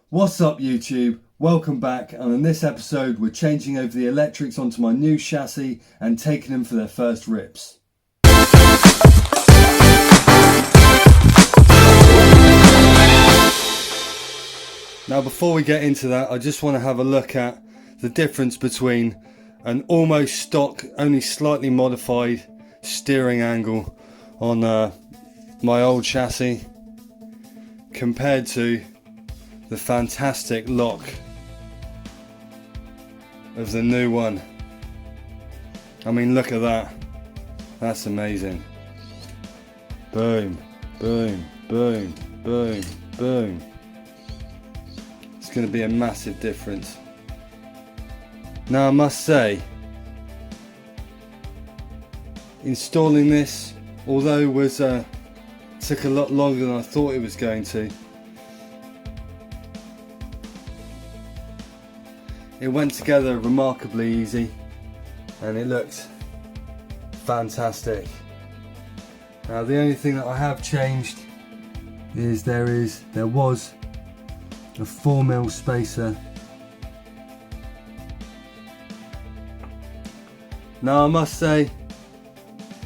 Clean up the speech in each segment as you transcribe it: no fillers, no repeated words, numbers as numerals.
What's up YouTube? Welcome back, and in this episode we're changing over the electrics onto my new chassis and taking them for their first rips. Now before we get into that, I just want to have a look at the difference between an almost stock, only slightly modified steering angle on my old chassis compared to the fantastic lock of the new one. I mean, look at that. That's amazing. Boom, boom, boom, boom, boom. It's going to be a massive difference. Now I must say, installing this, although it was took a lot longer than I thought it was going to, it went together remarkably easy and it looked fantastic. Now the only thing that I have changed is there was a 4mm spacer. Now I must say,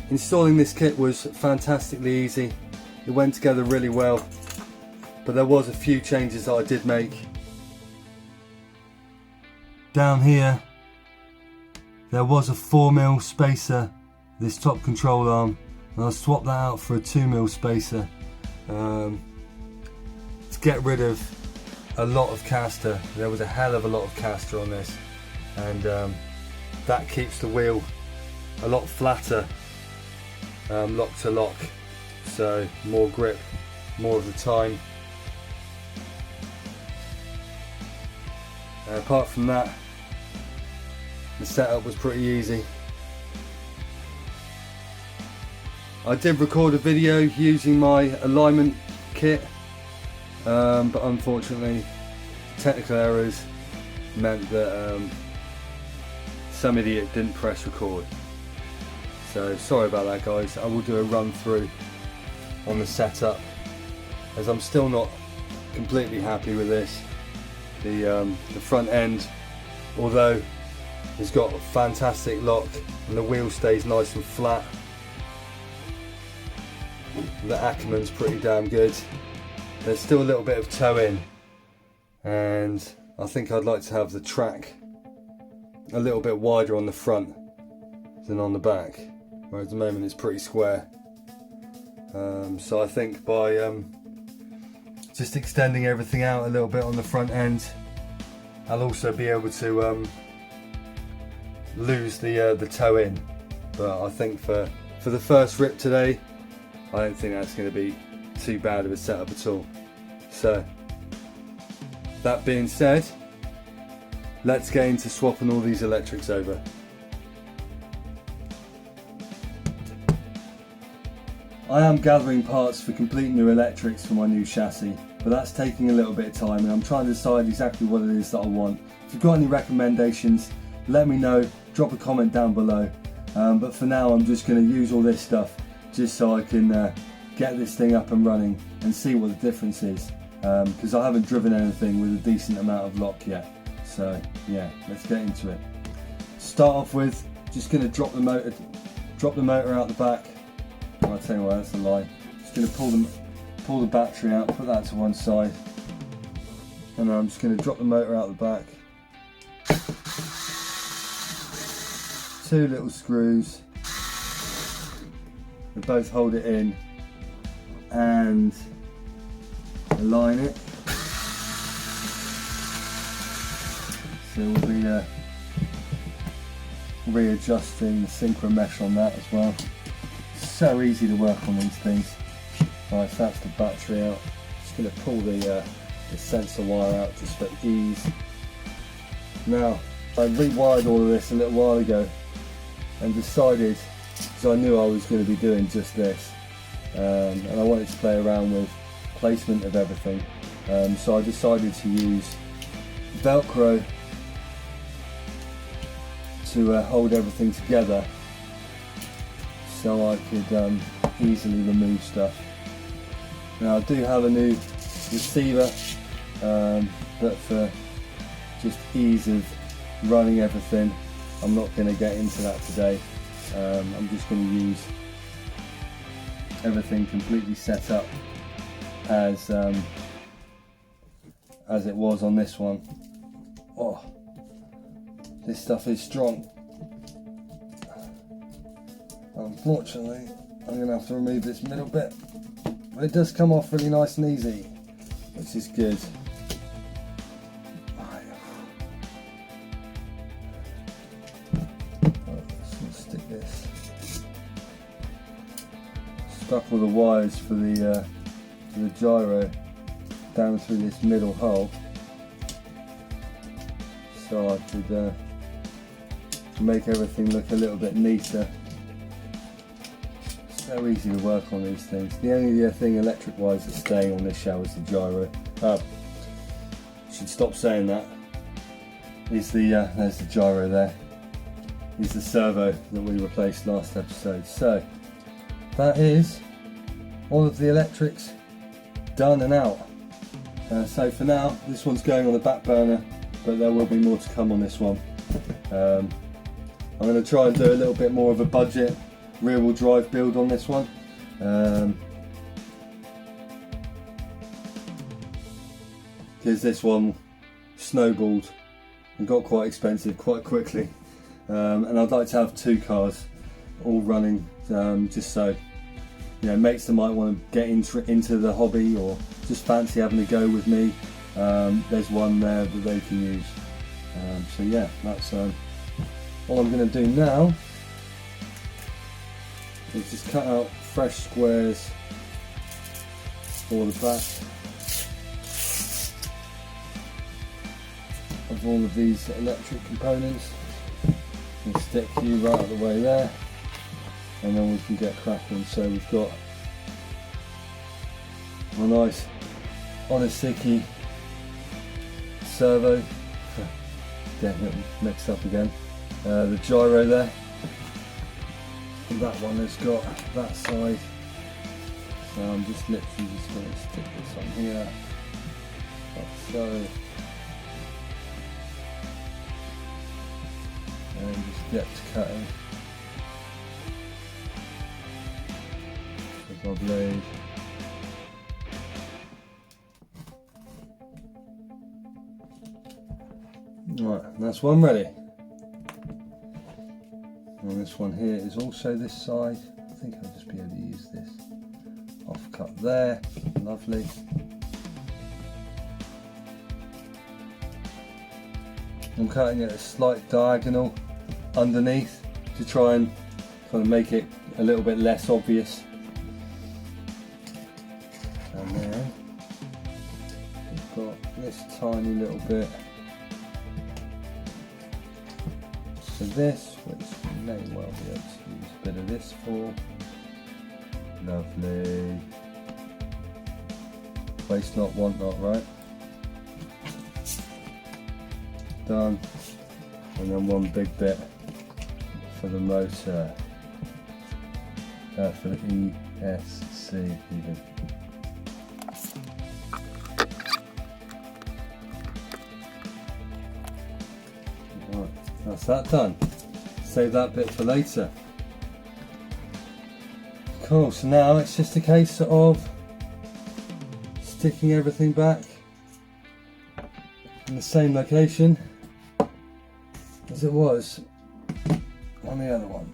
installing this kit was fantastically easy. It went together really well, but there was a few changes that I did make. Down here there was a 4mm spacer, this top control arm, and I swapped that out for a 2mm spacer to get rid of a lot of caster. There was a hell of a lot of caster on this, and that keeps the wheel a lot flatter, lock to lock, so more grip more of the time. Apart from that, the setup was pretty easy. I did record a video using my alignment kit, but unfortunately technical errors meant that some idiot didn't press record. So sorry about that guys. I will do a run through on the setup, as I'm still not completely happy with this. The front end, although it's got a fantastic lock and the wheel stays nice and flat, the Ackerman's pretty damn good. There's still a little bit of toe in, and I think I'd like to have the track a little bit wider on the front than on the back, where at the moment it's pretty square. So I think by just extending everything out a little bit on the front end, I'll also be able to lose the toe in. But I think for the first rip today, I don't think that's going to be too bad of a setup at all. So that being said, let's get into swapping all these electrics over. I am gathering parts for complete new electrics for my new chassis, but that's taking a little bit of time, and I'm trying to decide exactly what it is that I want. If you've got any recommendations, let me know, drop a comment down below. But for now I'm just going to use all this stuff just so I can get this thing up and running and see what the difference is, because I haven't driven anything with a decent amount of lock yet. So yeah, let's get into it. Start off with just going to drop the motor out the back. I'll tell you what, that's a lie. Just going to pull the battery out, put that to one side, and I'm just going to drop the motor out the back. 2 little screws, they both hold it in, and align it. So we'll be readjusting the synchro mesh on that as well. So easy to work on these things. Right, so that's the battery out. Just going to pull the sensor wire out just for ease. Now, I rewired all of this a little while ago and decided, because I knew I was going to be doing just this, and I wanted to play around with placement of everything, so I decided to use Velcro to hold everything together, so I could easily remove stuff. Now I do have a new receiver but for just ease of running everything, I'm not going to get into that today. I'm just going to use everything completely set up as it was on this one. Oh, this stuff is strong. Unfortunately, I'm going to have to remove this middle bit, but it does come off really nice and easy, which is good. Stick this. Stuck all the wires for the gyro down through this middle hole, so I could make everything look a little bit neater. So easy to work on these things. The only thing electric wise that's staying on this shell is the gyro. Should stop saying that. Is the there's the gyro there. Is the servo that we replaced last episode. So that is all of the electrics done and out. So for now, this one's going on the back burner, but there will be more to come on this one. I'm going to try and do a little bit more of a budget rear-wheel drive build on this one. Because this one snowballed and got quite expensive quite quickly. And I'd like to have two cars all running, just so mates that might want to get into the hobby or just fancy having a go with me. There's one there that they can use. So yeah, that's all I'm going to do now. Is just cut out fresh squares for the back of all of these electric components and stick you right out of the way there, and then we can get cracking. So we've got a nice Oniseki servo, getting it mixed up again, the gyro there. And that one has got that side, so I'm just literally just going to stick this on here, like so, and just get to cutting with my blade. Right, that's one ready. And this one here is also this side. I think I'll just be able to use this off cut there. Lovely. I'm cutting it a slight diagonal underneath to try and kind of make it a little bit less obvious. And then we've got this tiny little bit for this, which we may well be able to use a bit of this for. Lovely. Waste not, want not, right? Done. And then one big bit for the motor, for the ESC even. Right, that's that done. Save that bit for later. Cool, so now it's just a case of sticking everything back in the same location as it was on the other one.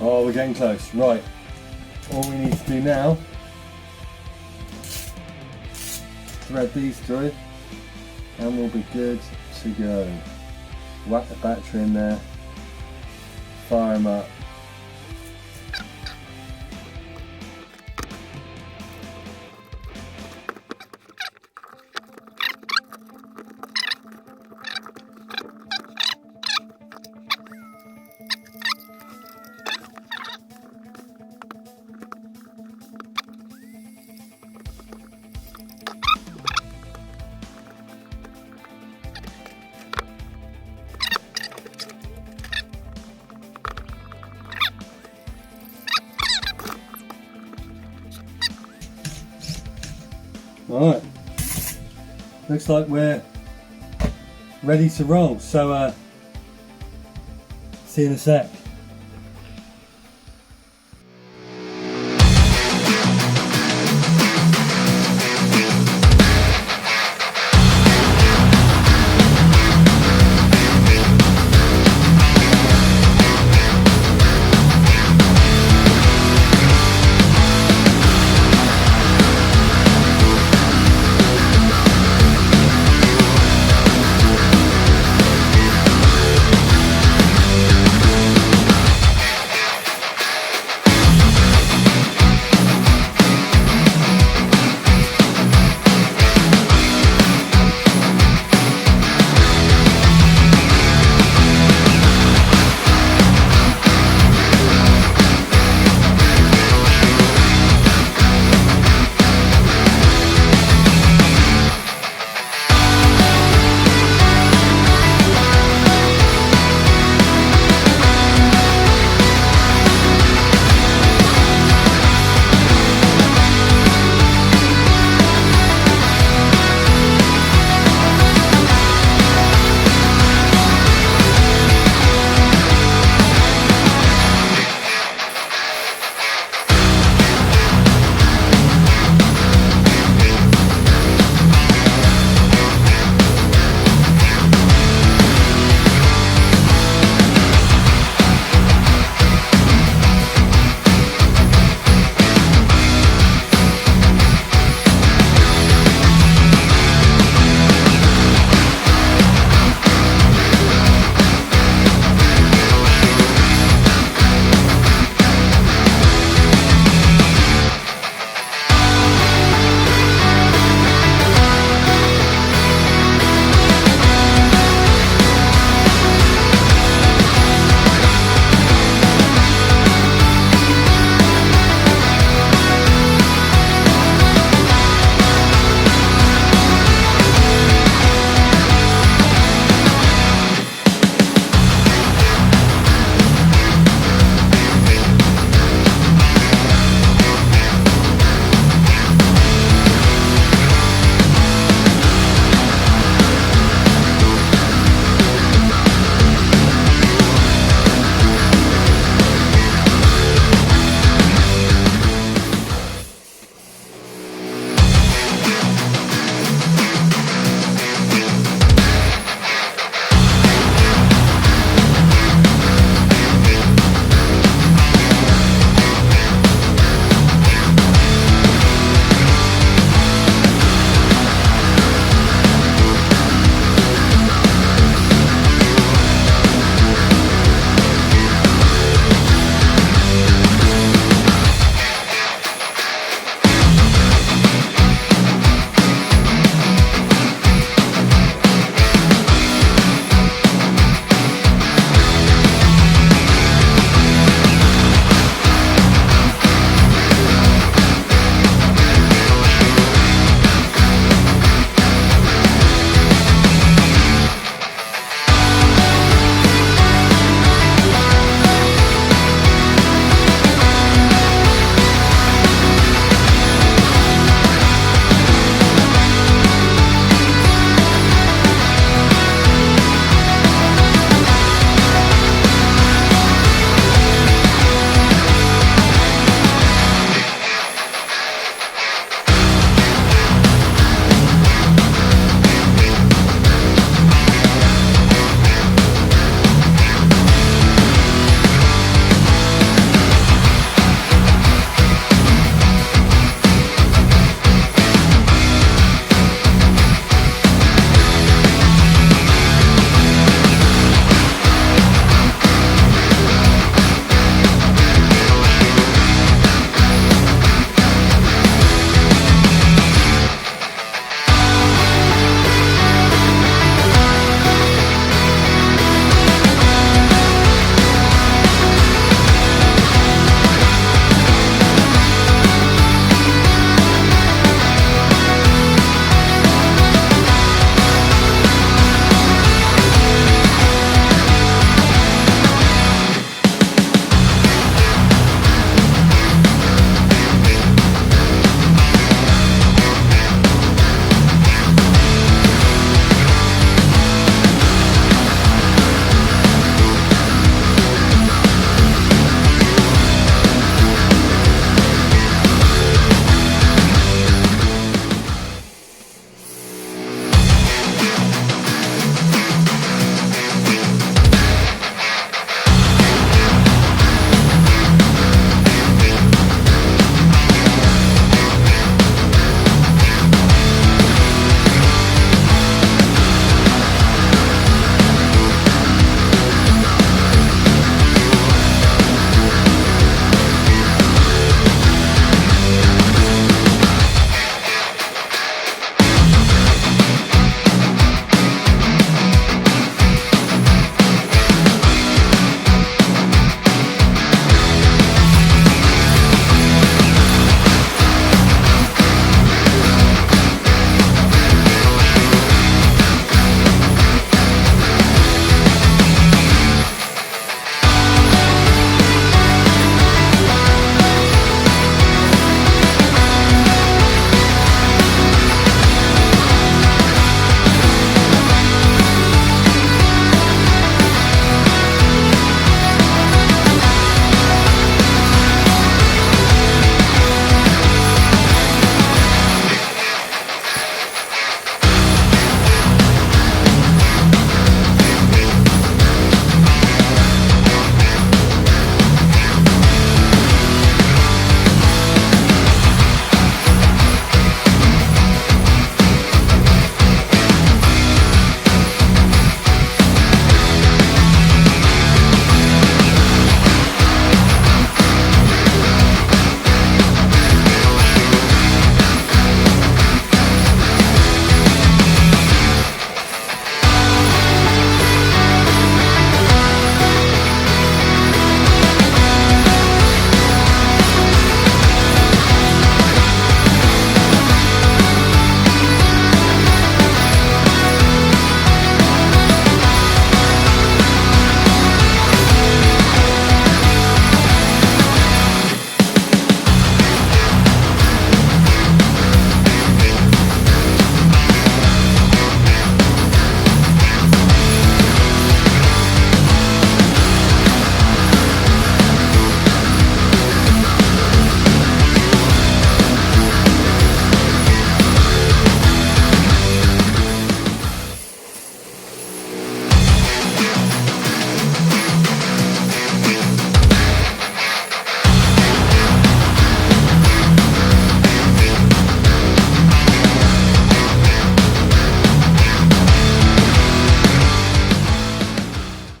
Oh, we're getting close. Right. All we need to do now, thread these through, and we'll be good to go. Whack the battery in there, fire them up. Alright, looks like we're ready to roll, so see you in a sec.